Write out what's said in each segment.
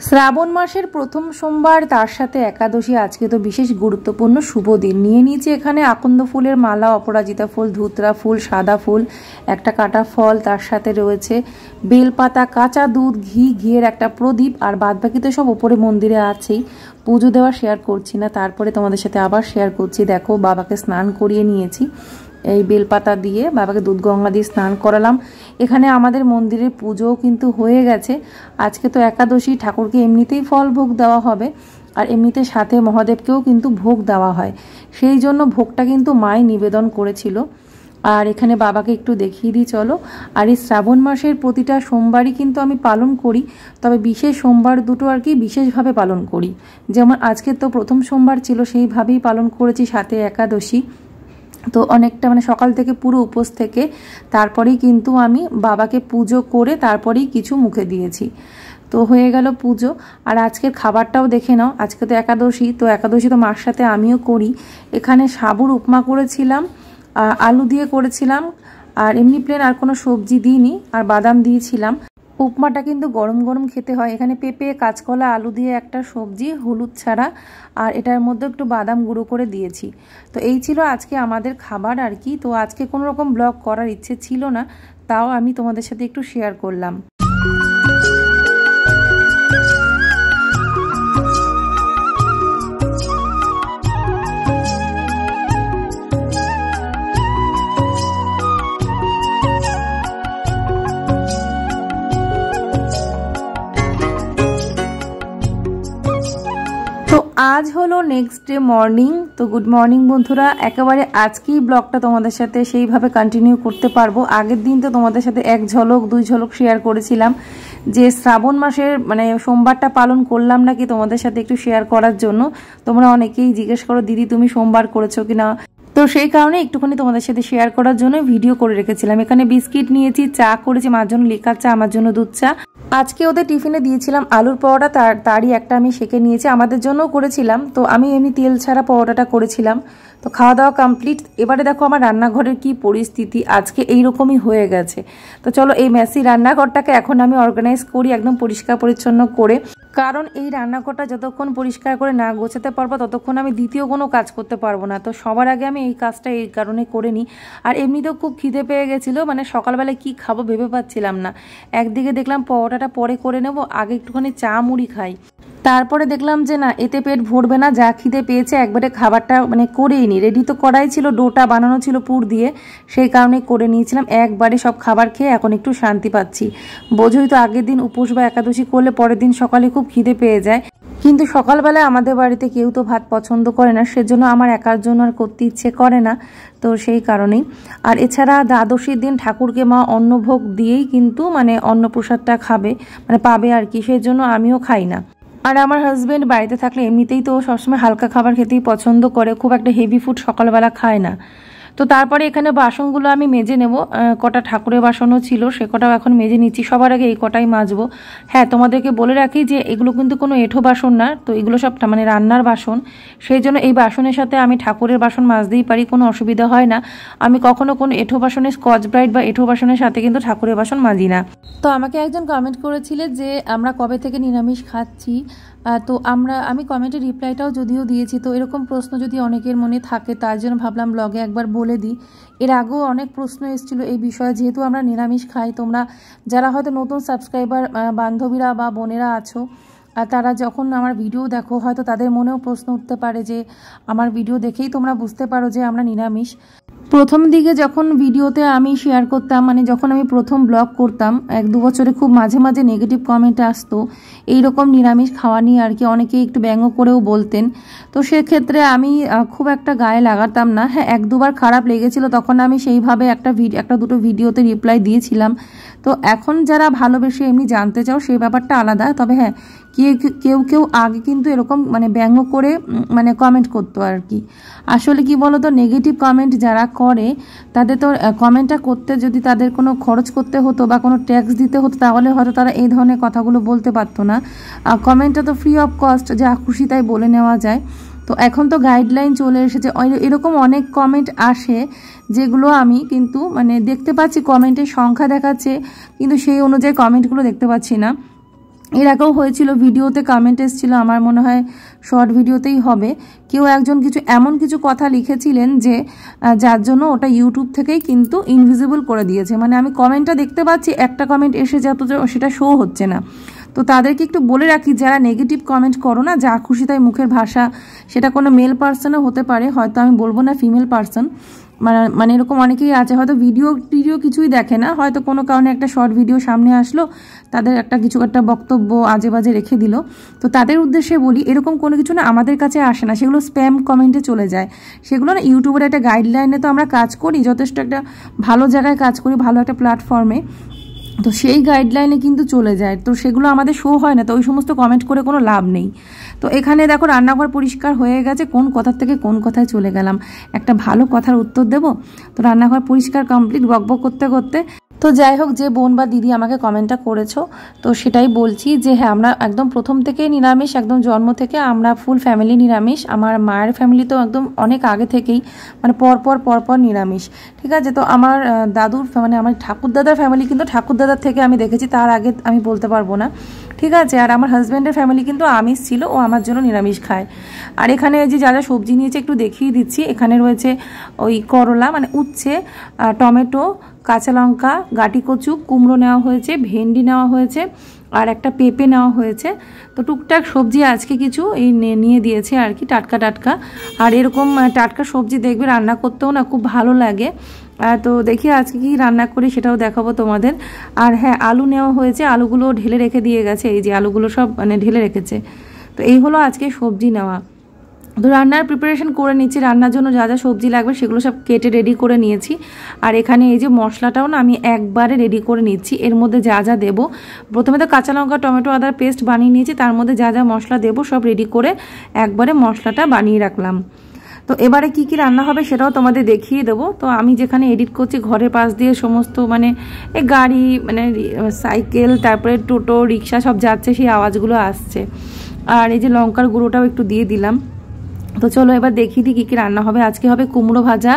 শ্রাবণ মাসের প্রথম সোমবার, তার সাথে একাদশী। আজকে তো বিশেষ গুরুত্বপূর্ণ শুভ দিন। নিয়ে নিয়েছি এখানে আকন্দ ফুলের মালা, অপরাজিতা ফুল, ধুতরা ফুল, সাদা ফুল, একটা কাটা ফল, তার সাথে রয়েছে বেলপাতা, কাঁচা দুধ, ঘিয়ের একটা প্রদীপ, আর বাদবাকি তো সব ওপরে মন্দিরে আছেই। পুজো দেওয়া শেয়ার করছি না, তারপরে তোমাদের সাথে আবার শেয়ার করছি। দেখো, বাবাকে স্নান করিয়ে নিয়েছি এই বেলপাতা দিয়ে, বাবাকে দুধ গঙ্গা দিয়ে স্নান করালাম। এখানে আমাদের মন্দিরের পুজোও কিন্তু হয়ে গেছে। আজকে তো একাদশী, ঠাকুরকে এমনিতেই ফল ভোগ দেওয়া হবে, আর এমনিতে সাথে মহাদেবকেও কিন্তু ভোগ দেওয়া হয়। সেই জন্য ভোগটা কিন্তু মাই নিবেদন করেছিল। আর এখানে বাবাকে একটু দেখিয়ে দিই চলো। আর এই শ্রাবণ মাসের প্রতিটা সোমবারই কিন্তু আমি পালন করি, তবে বিশেষ সোমবার দুটো আর কি বিশেষভাবে পালন করি। যেমন আজকে তো প্রথম সোমবার ছিল, সেইভাবেই পালন করেছি, সাথে একাদশী। তো অনেকটা সকাল থেকে পুরো উপোস থেকে তারপরেই কিন্তু আমি বাবাকে পুজো করে তারপরেই কিছু মুখে দিয়েছি। তো হয়ে গেল পুজো। আর আজকের খাবারটাও দেখে নাও। আজকে তো একাদশী, তো একাদশী তো মার সাথে আমিও করি। এখানে সাবুর উপমা করেছিলাম, আলু দিয়ে করেছিলাম, আর এমনি প্লেন, আর কোনো সবজি দিইনি, আর বাদাম দিয়েছিলাম। উপমাটা কিন্তু গরম গরম খেতে হয়। এখানে পেঁপে, কাঁচকলা, আলু দিয়ে একটা সবজি, হলুদ ছাড়া, আর এটার মধ্যে একটু বাদাম গুঁড়ো করে দিয়েছি। তো এই ছিল আজকে আমাদের খাবার আর কি। তো আজকে কোনো রকম ব্লগ করার ইচ্ছে ছিল না, তাও আমি তোমাদের সাথে একটু শেয়ার করলাম। আজ হলো নেক্সট ডে মর্নিং। তো গুড মর্নিং বন্ধুরা। একেবারে আজকেই ব্লগটা তোমাদের সাথে সেইভাবে কন্টিনিউ করতে পারবো। আগের দিন তো তোমাদের সাথে এক ঝলক দুই ঝলক শেয়ার করেছিলাম যে শ্রাবণ মাসের সোমবারটা পালন করলাম নাকি, তোমাদের সাথে একটু শেয়ার করার জন্য। তোমরা অনেকেই জিজ্ঞেস করো, দিদি তুমি সোমবার করেছো কিনা। তো সেই কারণে একটুখানি তোমাদের সাথে শেয়ার করার জন্য ভিডিও করে রেখেছিলাম। এখানে বিস্কিট নিয়েছি, চা করেছি, মার জন্য লিকার চা, আমার জন্য দুধ চা। আজকে ওদের টিফিনে দিয়েছিলাম আলুর পরোটা, তারই একটা আমি সেঁকে নিয়েছি, আমাদের জন্যও করেছিলাম। তো আমি এমনি তেল ছাড়া পরোটাটা করেছিলাম। তো খাওয়া দাওয়া কমপ্লিট। এবারে দেখো আমার রান্নাঘরের কি পরিস্থিতি, আজকে এইরকমই হয়ে গেছে। তো চলো এই মেসি রান্নাঘরটাকে এখন আমি অর্গানাইজ করি একদম পরিষ্কার পরিচ্ছন্ন করে। কারণ এই রান্নাঘরটা যতক্ষণ পরিষ্কার করে না গোছাতে পারবো, ততক্ষণ আমি দ্বিতীয় কোনো কাজ করতে পারবো না। তো সবার আগে আমি এই কাজটা এই কারণে করে নিই। আর এমনিতেও খুব খিদে পেয়ে গেছিলো, সকালবেলায় কি খাবো ভেবে পাচ্ছিলাম না। একদিকে দেখলাম পরোটাটা পরে করে নেব, আগে একটুখানি চা মুড়ি খাই। তারপরে দেখলাম যে না, এতে পেট ভরবে না, যা খিদে পেয়েছে একবারে খাবারটা করেই নি। রেডি তো করাই ছিল, ডোটা বানানো ছিল পুর দিয়ে, সেই কারণে করে নিয়েছিলাম। একবারে সব খাবার খেয়ে এখন একটু শান্তি পাচ্ছি। বোঝোই তো, আগের দিন উপোস বা একাদশী করলে পরের দিন সকালে খুব খিদে পেয়ে যায়। কিন্তু সকালবেলায় আমাদের বাড়িতে কেউ তো ভাত পছন্দ করে না, সেজন্য আমার একার জন্য আর করতে ইচ্ছে করে না। তো সেই কারণেই। আর এছাড়া দ্বাদশীর দিন ঠাকুরকে মা অন্নভোগ দিয়েই কিন্তু অন্নপ্রসাদটা খাবে, পাবে আর কি, সেই জন্য আমিও খাই না। আর আমার হাজবেন্ড বাড়িতে থাকলে এমনিতেই তো সবসময় হালকা খাবার খেতেই পছন্দ করে, খুব একটা হেভি ফুড সকালবেলা খায় না। তো তারপরে এখানে বাসনগুলো আমি মেজে নেব। কটা ঠাকুরের বাসনও ছিল, সে কটাও এখন মেজে নিচ্ছি। সবার আগে এই কটাই মাজবো। হ্যাঁ, তোমাদেরকে বলে রাখি যে এগুলো কিন্তু কোনো এঁঠো বাসন না, তো এগুলো সব রান্নার বাসন। সেই জন্য এই বাসনের সাথে আমি ঠাকুরের বাসন মাজতেই পারি, কোনো অসুবিধা হয় না। আমি কখনো কোনো এঁঠো বাসনের, স্কচ ব্রাইট বা এঁঠো বাসনের সাথে কিন্তু ঠাকুরের বাসন মাজি না। তো আমাকে একজন কমেন্ট করেছিলে যে আমরা কবে থেকে নিরামিষ খাচ্ছি। তো আমি কমেন্টের রিপ্লাইটাও যদিও দিয়েছি। তো এরকম প্রশ্ন যদি অনেকের মনে থাকে, তার জন্য ভাবলাম ব্লগে একবার বলে দিই। এর আগেও অনেক প্রশ্ন এসেছিলো এই বিষয়ে, যেহেতু আমরা নিরামিষ খাই। তোমরা যারা হয়তো নতুন সাবস্ক্রাইবার বান্ধবীরা বা বোনেরা আছো, তারা যখন আমার ভিডিও দেখো, হয়তো তাদের মনেও প্রশ্ন উঠতে পারে যে আমার ভিডিও দেখেই তোমরা বুঝতে পারো যে আমরা নিরামিষ। প্রথম দিকে যখন ভিডিওতে আমি শেয়ার করতাম, যখন আমি প্রথম ব্লগ করতাম 1-2 বছরে, খুব মাঝে মাঝে নেগেটিভ কমেন্ট আসতো এইরকম নিরামিষ খাওয়া নিয়ে আর কি। অনেকেই একটু ব্যঙ্গ করেও বলতেন। তো সেক্ষেত্রে আমি খুব একটা গায়ে লাগাতাম না। হ্যাঁ, 1-2 বার খারাপ লেগেছিল, তখন আমি সেইভাবে একটা দুটো ভিডিওতে রিপ্লাই দিয়েছিলাম। তো এখন যারা ভালোবেসে এমনি জানতে চাও, সেই ব্যাপারটা আলাদা। তবে হ্যাঁ, কেউ আগে কিন্তু এরকম ব্যঙ্গ করে কমেন্ট করতো আর কি। আসলে কি বলতো, নেগেটিভ কমেন্ট যারা করে তাদের তো কমেন্টটা করতে যদি তাদের কোনো খরচ করতে হতো বা কোনো ট্যাক্স দিতে হতো, তাহলে হয়তো তারা এই ধরনের কথাগুলো বলতে পারতো না। কমেন্টটা তো ফ্রি অফ কস্ট, যা খুশি তাই বলে নেওয়া যায়। তো এখন তো গাইডলাইন চলে এসেছে। এরকম অনেক কমেন্ট আসে যেগুলো আমি কিন্তু দেখতে পাচ্ছি, কমেন্টের সংখ্যা দেখাচ্ছে, কিন্তু সেই অনুযায়ী কমেন্টগুলো দেখতে পাচ্ছি না। এর আগেও হয়েছিল, ভিডিওতে কমেন্ট এসেছিল, আমার মনে হয় শর্ট ভিডিওতেই হবে, কেউ একজন এমন কিছু কথা লিখেছিলেন যে যার জন্য ওটা ইউটিউব থেকেই কিন্তু ইনভিজিবল করে দিয়েছে। মানে আমি কমেন্টটা দেখতে পাচ্ছি, একটা কমেন্ট এসে যত সেটা শো হচ্ছে না। তো তাদেরকে একটু বলে রাখি, যারা নেগেটিভ কমেন্ট করো না, যা খুশি তাই মুখের ভাষা, সেটা কোনো মেল পার্সনও হতে পারে, হয়তো আমি বলবো না ফিমেল পার্সন, মানে এরকম অনেকেই আছে হয়তো ভিডিও কিছুই দেখে না, হয়তো কোনো কারণে একটা শর্ট ভিডিও সামনে আসলো, তাদের একটা বক্তব্য আজে বাজে রেখে দিল। তো তাদের উদ্দেশ্যে বলি, এরকম কোনো কিছু না আমাদের কাছে আসে না, সেগুলো স্প্যাম কমেন্টে চলে যায়। সেগুলো না ইউটিউবের একটা গাইডলাইনে তো আমরা কাজ করি, যথেষ্ট একটা ভালো জায়গায় কাজ করি, ভালো একটা প্ল্যাটফর্মে, তো সেই গাইডলাইনে কিন্তু চলে যায়, তো সেগুলো আমাদের শো হয় না, তো ওই সমস্ত কমেন্ট করে কোনো লাভ নেই। তো এখানে দেখো রান্নাঘর পরিষ্কার হয়ে গেছে, কোন কথার থেকে কোন কথায় চলে গেলাম, একটা ভালো কথার উত্তর দেব। তো রান্নাঘর পরিষ্কার কমপ্লিট, বকবক করতে করতে। তো যাই হোক, যে বোন বা দিদি আমাকে কমেন্টটা করেছো, তো সেটাই বলছি যে হ্যাঁ, আমরা একদম প্রথম থেকেই নিরামিষ, একদম জন্ম থেকে আমরা ফুল ফ্যামিলি নিরামিষ। আমার মায়ের ফ্যামিলি তো একদম অনেক আগে থেকেই মানে পরপর নিরামিষ, ঠিক আছে। তো আমার দাদুর মানে আমার ঠাকুরদাদার ফ্যামিলি কিন্তু ঠাকুরদাদার থেকে আমি দেখেছি, তার আগে আমি বলতে পারবো না, ঠিক আছে। আর আমার হাজব্যান্ডের ফ্যামিলি কিন্তু আমিষ ছিল, ও আমার জন্য নিরামিষ খায়। আর এখানে যে যা যা সবজি নিয়েছে একটু দেখিয়ে দিচ্ছি। এখানে রয়েছে ওই করলা মানে উচ্ছে, টমেটো, কাঁচা লঙ্কা, গাটি কচু, কুমড়ো নেওয়া হয়েছে, ভেন্ডি নেওয়া হয়েছে, আর একটা পেঁপে নেওয়া হয়েছে। তো টুকটাক সবজি আজকে কিছু এই নিয়ে দিয়েছে আর কি, টাটকা। আর এরকম টাটকা সবজি দেখবে রান্না করতেও না খুব ভালো লাগে। তো দেখি আজকে কি রান্না করি সেটাও দেখাবো তোমাদের। আর হ্যাঁ, আলু নেওয়া হয়েছে, আলুগুলো ঢেলে রেখে দিয়ে গেছে, এই যে আলুগুলো সব মানে ঢেলে রেখেছে। তো এই হলো আজকে সবজি নেওয়া। তো রান্নার প্রিপারেশন করে নিচ্ছি, রান্নার জন্য যা যা সবজি লাগবে সেগুলো সব কেটে রেডি করে নিয়েছি। আর এখানে এই যে মশলাটাও না আমি একবারে রেডি করে নিচ্ছি, এর মধ্যে যা যা দেবো। প্রথমে তো কাঁচা লঙ্কা, টমেটো, আদার পেস্ট বানিয়ে নিয়েছি, তার মধ্যে যা যা মশলা দেবো সব রেডি করে একবারে মশলাটা বানিয়ে রাখলাম। তো এবারে কি কি রান্না হবে সেটাও তোমাদের দেখিয়ে দেবো। তো আমি যেখানে এডিট করছি, ঘরের পাশ দিয়ে সমস্ত মানে গাড়ি, মানে সাইকেল, তারপরে টোটো, রিক্সা সব যাচ্ছে, সেই আওয়াজগুলো আসছে। আর এই যে লঙ্কার গুঁড়োটাও একটু দিয়ে দিলাম। তো চলো এবার দেখিয়ে দিই কী কী রান্না হবে। আজকে হবে কুমড়ো ভাজা,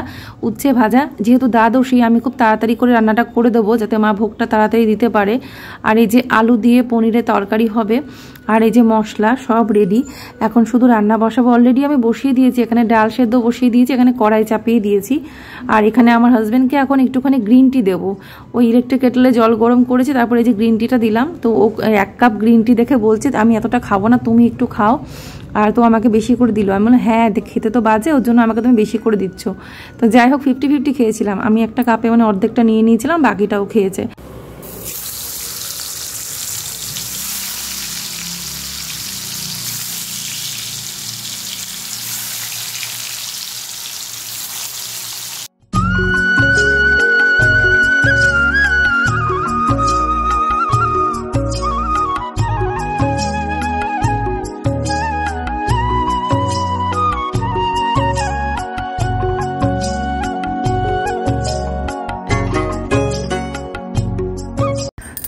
উচ্ছে ভাজা, যেহেতু দ্বাদশী আমি খুব তাড়াতাড়ি করে রান্নাটা করে দেবো যাতে মা ভোগটা তাড়াতাড়ি দিতে পারে। আর এই যে আলু দিয়ে পনিরের তরকারি হবে, আর এই যে মশলা সব রেডি, এখন শুধু রান্না বসাবো। অলরেডি আমি বসিয়ে দিয়েছি, এখানে ডাল সেদ্ধ বসিয়ে দিয়েছি, এখানে কড়াই চাপিয়ে দিয়েছি। আর এখানে আমার হাজব্যান্ডকে এখন একটুখানি গ্রিন টি দেবো, ওই ইলেকট্রিক কেটলে জল গরম করেছি, তারপরে এই যে গ্রিন টিটা দিলাম। তো ও 1 কাপ গ্রিন টি দেখে বলছে আমি এতটা খাবো না, তুমি একটু খাও। আর তো আমাকে বেশি করে দিল, আমি বললাম হ্যাঁ খেতে তো বাজে, ওর জন্য আমাকে তুমি বেশি করে দিচ্ছ। তো যাই হোক 50-50 খেয়েছিলাম, আমি একটা কাপে মানে অর্ধেকটা নিয়ে নিয়েছিলাম, বাকিটাও খেয়েছে।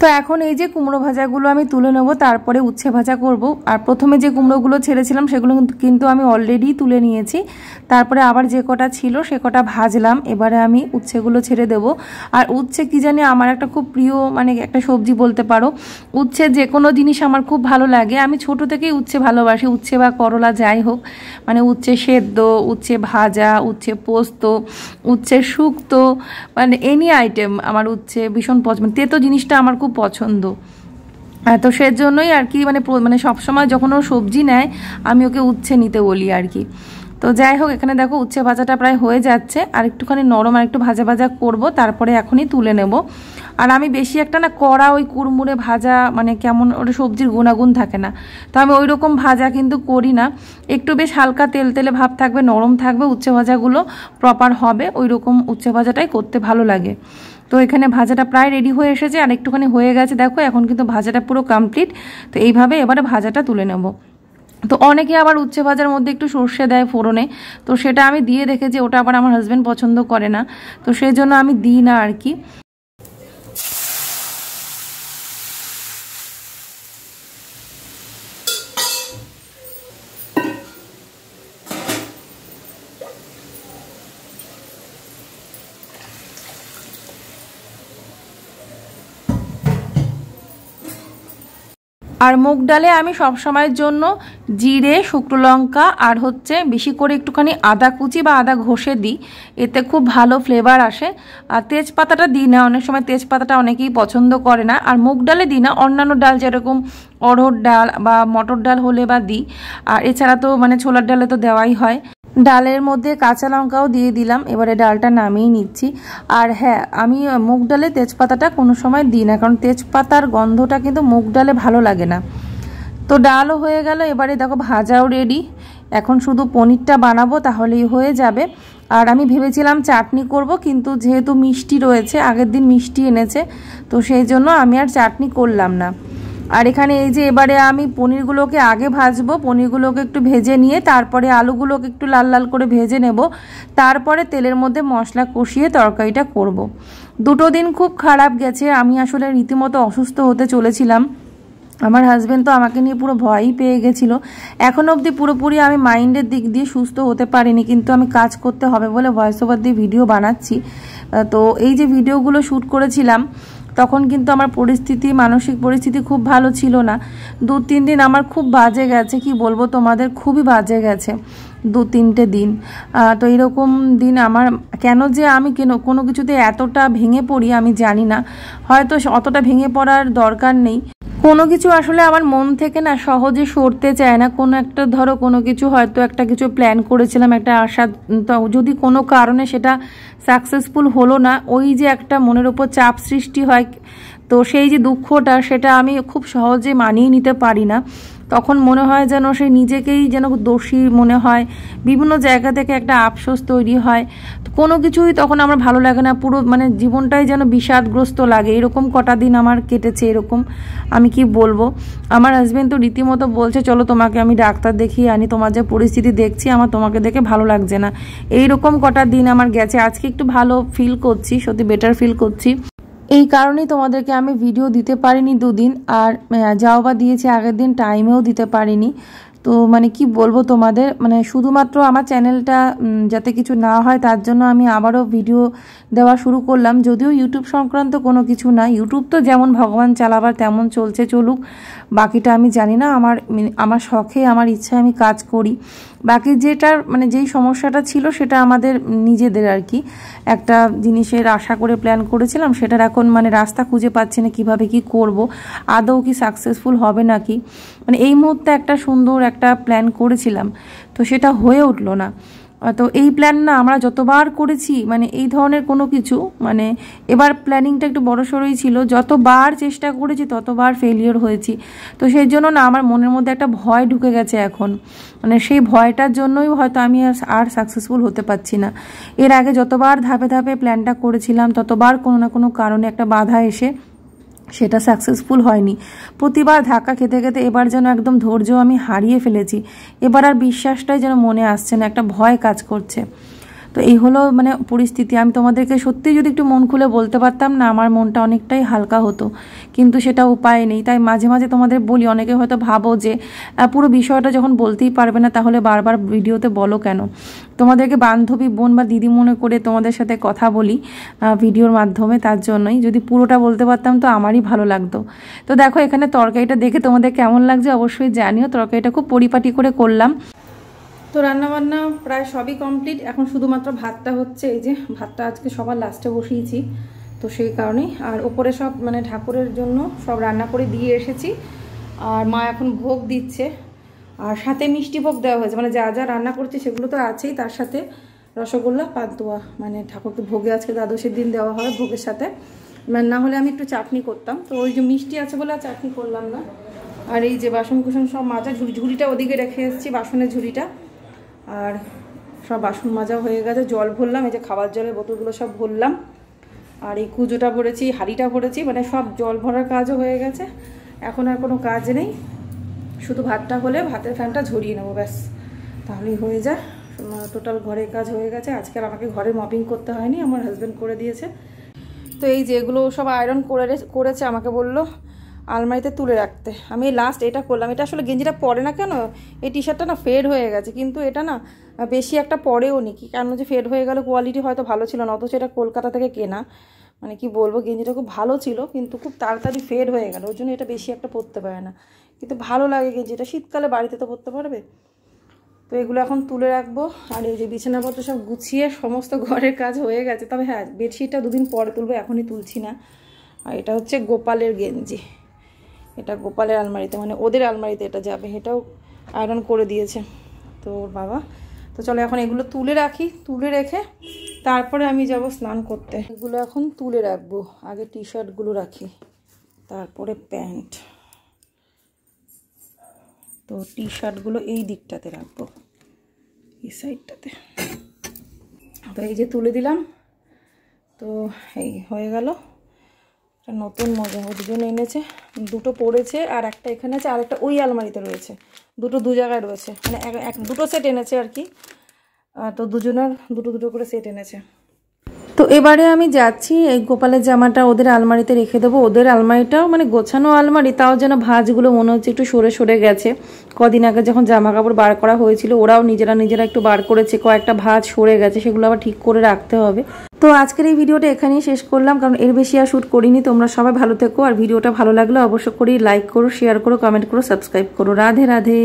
তো এখন এই যে কুমড়ো ভাজাগুলো আমি তুলে নেব, তারপরে উচ্ছে ভাজা করব। আর প্রথমে যে কুমড়োগুলো ছেড়েছিলাম সেগুলো কিন্তু আমি অলরেডি তুলে নিয়েছি, তারপরে আবার যে কটা ছিল সে কটা ভাজলাম। এবারে আমি উচ্ছেগুলো ছেড়ে দেব। আর উচ্ছে কি জানি আমার একটা খুব প্রিয় মানে একটা সবজি বলতে পারো। উচ্ছে যে কোনো জিনিস আমার খুব ভালো লাগে, আমি ছোট থেকেই উচ্ছে ভালোবাসি, উচ্ছে বা করলা যাই হোক, মানে উচ্ছে সেদ্ধ, উচ্ছে ভাজা, উচ্ছে পোস্ত, উচ্ছে শুক্তো, মানে এনি আইটেম আমার উচ্ছে ভীষণ পছন্দ। তেতো জিনিসটা আমার খুব পছন্দ। তো সেজন্যই আর কি মানে সবসময় যখন ও সবজি নেয় আমি ওকে উচ্ছে নিতে বলি আর কি। তো যাই হোক, এখানে দেখো উচ্ছে ভাজাটা প্রায় হয়ে যাচ্ছে, আর একটুখানি নরম আর একটু ভাজা ভাজা করবো, তারপরে এখনই তুলে নেব। আর আমি বেশি একটা না কড়া ওই কুড়মুড়ে ভাজা মানে কেমন ওটা সবজির গুণাগুণ থাকে না, তো আমি ওই রকম ভাজা কিন্তু করি না। একটু বেশ হালকা তেল তেলে ভাব থাকবে, নরম থাকবে, উচ্ছে ভাজাগুলো প্রপার হবে, ওই রকম উচ্ছে ভাজাটাই করতে ভালো লাগে। তো এখানে ভাজাটা প্রায় রেডি হয়ে এসেছে, আর একটুখানি হয়ে গেছে দেখো, এখন কিন্তু ভাজাটা পুরো কমপ্লিট। তো এইভাবে এবারে ভাজাটা তুলে নেব। তো অনেকে আবার উচ্ছে ভাজার মধ্যে একটু সর্ষে দেয় ফোড়নে, তো সেটা আমি দিয়ে দেখেছি, ওটা আবার আমার হাজব্যান্ড পছন্দ করে না, তো সেই জন্য আমি দিই না আর কি। আর মুগ ডালে আমি সব সময়ের জন্য জিরে, শুকনো লঙ্কা আর হচ্ছে বেশি করে একটুখানি আদা কুচি বা আদা ঘষে দিই, এতে খুব ভালো ফ্লেভার আসে। আর তেজপাতাটা দিই না, অনেক সময় তেজপাতাটা অনেকেই পছন্দ করে না। আর মুগ ডালে দিই না, অন্যান্য ডাল যেরকম অড়হর ডাল বা মটর ডাল হলে বা দিই। আর এছাড়া তো মানে ছোলার ডালে তো দেওয়াই হয়। ডালের মধ্যে কাঁচা লঙ্কাও দিয়ে দিলাম, এবারে ডালটা নামিয়ে নিচ্ছি। আর হ্যাঁ, আমি মুগ ডালে তেজপাতাটা কোনো সময় দিই না, কারণ তেজপাতার গন্ধটা কিন্তু মুগ ডালে ভালো লাগে না। তো ডালও হয়ে গেল, এবারে দেখো ভাজাও রেডি। এখন শুধু পনিরটা বানাবো, তাহলেই হয়ে যাবে। আর আমি ভেবেছিলাম চাটনি করব, কিন্তু যেহেতু মিষ্টি রয়েছে, আগের দিন মিষ্টি এনেছে, তো সেই জন্য আমি আর চাটনি করলাম না। আর এখানে এই যে এবারে আমি পনিরগুলোকে আগে ভাজবো, পনিরগুলোকে একটু ভেজে নিয়ে তারপরে আলুগুলোকে একটু লাল লাল করে ভেজে নেব, তারপরে তেলের মধ্যে মশলা কষিয়ে তরকারিটা করব। দুটো দিন খুব খারাপ গেছে, আমি আসলে রীতিমতো অসুস্থ হতে চলেছিলাম। আমার হাজব্যান্ড তো আমাকে নিয়ে পুরো ভয়ই পেয়ে গেছিলো। এখন অবধি পুরোপুরি আমি মাইন্ডের দিক দিয়ে সুস্থ হতে পারিনি, কিন্তু আমি কাজ করতে হবে বলে ভয়েস ওভার দিয়ে ভিডিও বানাচ্ছি। তো এই যে ভিডিওগুলো শ্যুট করেছিলাম, তখন কিন্তু আমার পরিস্থিতি, মানসিক পরিস্থিতি খুব ভালো ছিল না। 2-3 দিন আমার খুব বাজে গেছে, কি বলবো তোমাদের, খুবই বাজে গেছে 2-3টে দিন। তো এরকম দিন আমার কেন যে আমি কোনো কিছুতে এতটা ভেঙে পড়ি আমি জানি না, হয়তো অতটা ভেঙে পড়ার দরকার নেই। কোনো কিছু আসলে আমার মন থেকে না সহজে সরতে চায় না। কোনো একটা ধরো কোনো কিছু, হয়তো একটা কিছু প্ল্যান করেছিলাম, একটা আশা, যদি কোনো কারণে সেটা সাকসেসফুল হলো না, ওই যে একটা মনের উপর চাপ সৃষ্টি হয়, তো সেই যে দুঃখটা, সেটা আমি খুব সহজে মানিয়ে নিতে পারি না। তখন মনে হয় যেন সেই নিজেকেই যেন দোষী মনে হয়, বিভিন্ন জায়গা থেকে একটা আফসোস তৈরি হয়। তো কোনো কিছুই তখন আমার ভালো লাগে না, পুরো মানে জীবনটাই যেন বিষাদগ্রস্ত লাগে। এরকম কটা দিন আমার কেটেছে এরকম, আমি কি বলবো। আমার হাজবেন্ড তো রীতিমতো বলছে চলো তোমাকে আমি ডাক্তার দেখিয়ে আনি, তোমার যে পরিস্থিতি দেখছি আমার তোমাকে দেখে ভালো লাগছে না। এইরকম কটা দিন আমার গেছে, আজকে একটু ভালো ফিল করছি, সত্যি বেটার ফিল করছি। এই কারণেই তোমাদেরকে আমি ভিডিও দিতে পারিনি 2 দিন, আর যাও বা দিয়েছি আগের দিন টাইমেও দিতে পারিনি। তো মানে কি বলবো তোমাদের, মানে শুধুমাত্র আমার চ্যানেলটা যাতে কিছু না হয় তার জন্য আমি আবারও ভিডিও দেওয়া শুরু করলাম। যদিও ইউটিউব সংক্রান্ত কোনো কিছু না, ইউটিউব তো যেমন ভগবান চালাবার তেমন চলছে, চলুক, বাকিটা আমি জানি না। আমার শখে, আমার ইচ্ছায় আমি কাজ করি। বাকি যেটার মানে যেই সমস্যাটা ছিল সেটা আমাদের নিজেদের আর কি, একটা জিনিসের আশা করে প্ল্যান করেছিলাম, সেটার এখন মানে রাস্তা খুঁজে পাচ্ছি না কিভাবে কি করব, আদৌ কি সাকসেসফুল হবে নাকি। মানে এই মুহূর্তে একটা সুন্দর একটা প্ল্যান করেছিলাম, তো সেটা হয়ে উঠলো না। তো এই প্ল্যান না আমরা যতবার করেছি, মানে এই ধরনের কোনো কিছু, মানে এবার প্ল্যানিংটা একটু বড়সড়ই ছিল, যতবার চেষ্টা করেছি ততবার ফেলিওর হয়েছি। তো সেই জন্য না আমার মনের মধ্যে একটা ভয় ঢুকে গেছে এখন, মানে সেই ভয়টার জন্যই হয়তো আমি আর সাকসেসফুল হতে পারছি না। এর আগে যতবার ধাপে ধাপে প্ল্যানটা করেছিলাম, ততবার কোনো না কোনো কারণে একটা বাধা এসে সেটা সাকসেসফুল হয়নি। প্রতিবার ধাক্কা খেতে খেতে এবার যেন একদম ধৈর্য আমি হারিয়ে ফেলেছি। এবার আর বিশ্বাসটাই যেন মনে আসছে না, একটা ভয় কাজ করছে। তো এই হলো মানে পরিস্থিতি। আমি তোমাদেরকে সত্যি যদি একটু মন খুলে বলতে পারতাম না, আমার মনটা অনেকটাই হালকা হতো, কিন্তু সেটা উপায় নেই। তাই মাঝে মাঝে তোমাদের বলি, অনেকে হয়তো ভাবো যে পুরো বিষয়টা যখন বলতেই পারবে না তাহলে বারবার ভিডিওতে বলো কেন। তোমাদেরকে বান্ধবী, বোন বা দিদি মনে করে তোমাদের সাথে কথা বলি ভিডিওর মাধ্যমে, তার জন্যই। যদি পুরোটা বলতে পারতাম তো আমারই ভালো লাগতো। তো দেখো এখানে তরকারিটা দেখে তোমাদের কেমন লাগছে অবশ্যই জানিও। তরকারিটা খুব পরিপাটি করে করলাম। তো রান্নাবান্না প্রায় সবই কমপ্লিট, এখন শুধুমাত্র ভাতটা হচ্ছে। এই যে ভাতটা আজকে সবার লাস্টে বসিয়েছি, তো সেই কারণেই। আর ওপরে সব মানে ঠাকুরের জন্য সব রান্না করে দিয়ে এসেছি, আর মা এখন ভোগ দিচ্ছে, আর সাথে মিষ্টি ভোগ দেওয়া হয়েছে। মানে যা যা রান্না করছি সেগুলো তো আছেই, তার সাথে রসগোল্লা, পান্তুয়া, মানে ঠাকুরকে ভোগে আজকে দ্বাদশীর দিন দেওয়া হয় ভোগের সাথে। মানে না হলে আমি একটু চাটনি করতাম, তো ওই যে মিষ্টি আছে বলে আর চাটনি করলাম না। আর এই যে বাসন কুসন সব মাজা, ঝুড়িটা ওদিকে রেখে এসেছি, বাসনের ঝুড়িটা। আর সব বাসন মাজা হয়ে গেছে, জল ভরলাম, এই যে খাবার জলের বোতলগুলো সব ভরলাম। আর এই কুজোটা ভরেছি, হাঁড়িটা ভরেছি, মানে সব জল ভরার কাজও হয়ে গেছে। এখন আর কোনো কাজ নেই, শুধু ভাতটা হলে ভাতের ফ্যানটা ঝরিয়ে নেবো, ব্যাস, তাহলেই হয়ে যায়। টোটাল ঘরের কাজ হয়ে গেছে। আজকে আর আমাকে ঘরে মপিং করতে হয়নি, আমার হাজব্যান্ড করে দিয়েছে। তো এই যে এগুলো সব আয়রন করেছে, আমাকে বললো আলমারিতে তুলে রাখতে। আমি লাস্ট এটা করলাম। এটা আসলে গেঞ্জিটা পরে না কেন, এই টি শার্টটা না ফেড হয়ে গেছে, কিন্তু এটা না বেশি একটা পরেও নি, কি কেন যে ফেড হয়ে গেল, কোয়ালিটি হয়তো ভালো ছিল না, অথচ এটা কলকাতা থেকে কেনা। মানে কি বলবো, গেঞ্জিটা খুব ভালো ছিল কিন্তু খুব তাড়াতাড়ি ফেড হয়ে গেল, ওই জন্য এটা বেশি একটা পরতে পারে না। কিন্তু ভালো লাগে গেঞ্জিটা, শীতকালে বাড়িতে তো পরতে পারবে। তো এগুলো এখন তুলে রাখবো। আর এই যে বিছানাপত্র সব গুছিয়ে সমস্ত ঘরের কাজ হয়ে গেছে। তবে হ্যাঁ, বেডশিটটা দুদিন পরে তুলবো, এখনই তুলছি না। আর এটা হচ্ছে গোপালের গেঞ্জি, এটা গোপালের আলমারিতে, মানে ওদের আলমারিতে এটা যাবে। এটাও আয়রন করে দিয়েছে তো ওর বাবা। তো চলো এখন এগুলো তুলে রাখি, তুলে রেখে তারপরে আমি যাব স্নান করতে। এগুলো এখন তুলে রাখবো, আগে টি শার্টগুলো রাখি, তারপরে প্যান্ট। তো টি শার্টগুলো এই দিকটাতে রাখবো, এই সাইডটাতে। তো এই যে তুলে দিলাম। তো এই হয়ে গেল। নতুন মজা ওদের জন্য এনেছে, দুটো পড়েছে আর একটা এখানে আছে, আর একটা ওই আলমারিতে রয়েছে। দুটো দু জায়গায় রয়েছে, মানে দুটো সেট এনেছে আর কি। তো দুজনের দুটো দুটো করে সেট এনেছে। তো এবারে আমি যাচ্ছি এই গোপালের জামাটা ওদের আলমারিতে রেখে দেবো। ওদের আলমারিটাও মানে গোছানো আলমারি, তাও যেন ভাঁজগুলো মনে হচ্ছে একটু সরে সরে গেছে। কদিন আগে যখন জামা কাপড় বার করা হয়েছিল, ওরাও নিজেরা একটু বার করেছে, কয়েকটা ভাঁজ সরে গেছে, সেগুলো আবার ঠিক করে রাখতে হবে। তো আজকের এই ভিডিওটা এখানেই শেষ করলাম, কারণ এর বেশি আর শ্যুট করিনি। তোমরা সবাই ভালো থেকো, আর ভিডিওটা ভালো লাগলে অবশ্যই করে লাইক করো, শেয়ার করো, কমেন্ট করো, সাবস্ক্রাইব করো। রাধে রাধে।